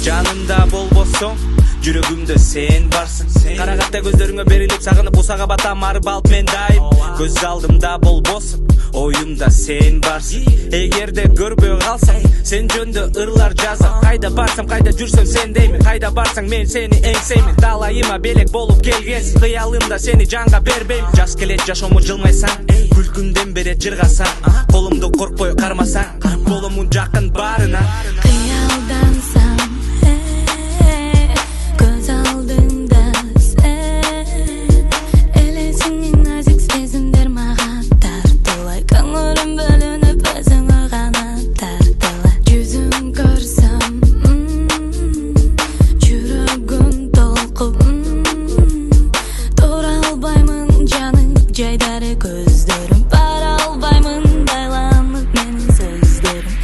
Жанымда болбосоң, жүрөгүмдө сен барсың. Карагатта көздөрүңө берилип сагынып усага батам, арып алып мен дайым. Көз алдымда болбосуң, оюмда сен барсың. Эгерде көрбөй калсаң, сен жөнүндө ырлар жазам. Кайда барсам, кайда жүрсөм сен деймин. Кайда барсаң мен сени эңсеймин. Талайыма белек болуп келгенсиң, кыялымда сени жанга бербейм. Жаш келет жашоому жылмайсаң, күлкүмдөн берет жыргасаң. Колумду коркпой кармасаң, колумун жакын барына. Кыялдансам, көз алдыңда сен. Элесиңин назик сезимдер мага тартылай. Көңүлүм бөлүнүп өзүңө гана тартылай. Жүзүң көрсөм, жүрөгүм толкуп. Тура албаймын жаның жайдары көздөрүм. Бара албаймын байланып менин сөздөрүм.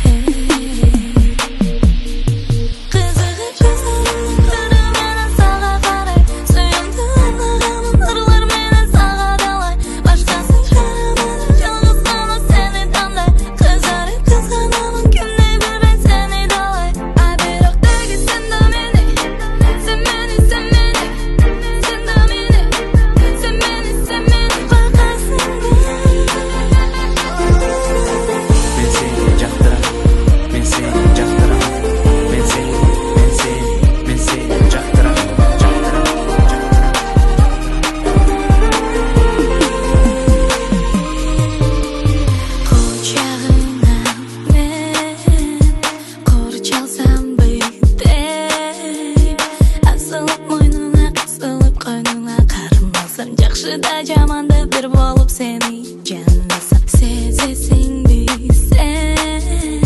Жакшыда жаманда бир болуп сени жандасам. Сезесиңби сен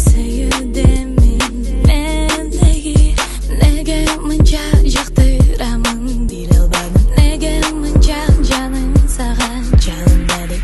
сүйүүдемин мен неге мынча жактырамын биле албадым. Неге мынча жаның сага жалынбады.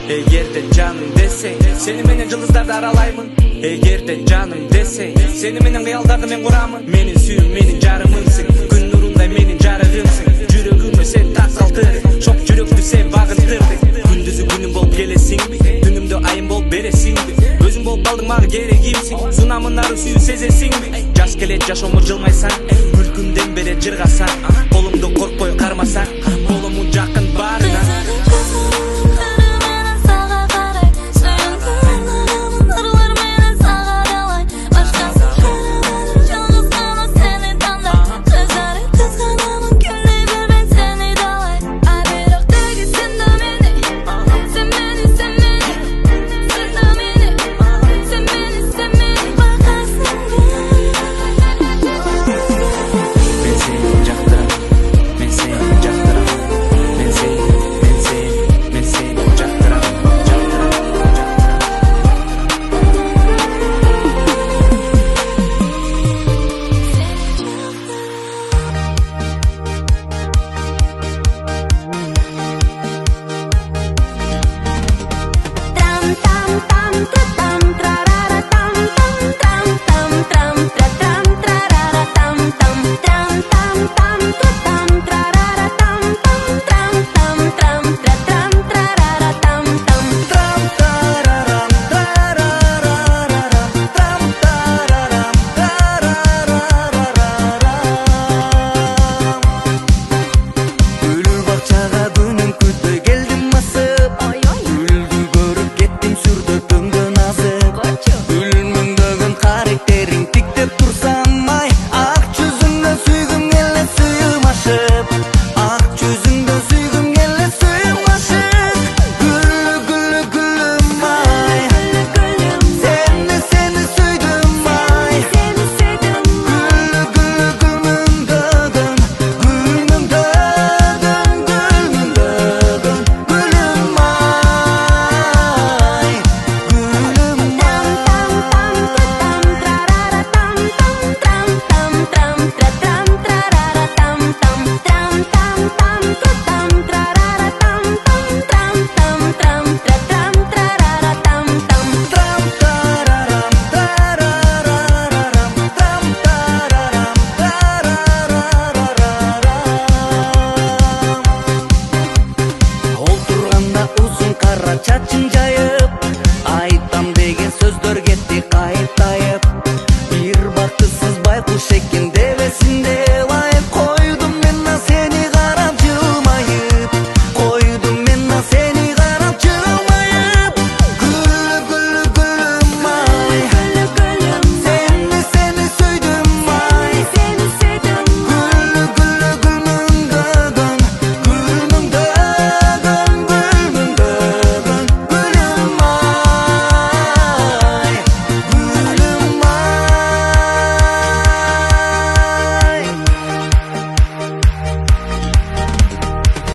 Эгерде жаным десең, сени менен жылдыздарды аралаймын. Эгерде жаным десең, сени менен кыялдарды мен курамын. Менин сүйүүм, менин жарымымсың, күн нурундай менин жарыгымсың. Жүрөгүмө сен так калтырдың, шок жүрөктү сен багыттырдың. Күндүзү күнүм болуп келесиңби, түнүмдө айым болуп бересиңби. Өзүң болуп калдың мага керегимсиң, сунамын ары сүйүү сезесиңби. Жаш келет жашоому жылмайсаң, күлкүмдөн берет жыргасаң.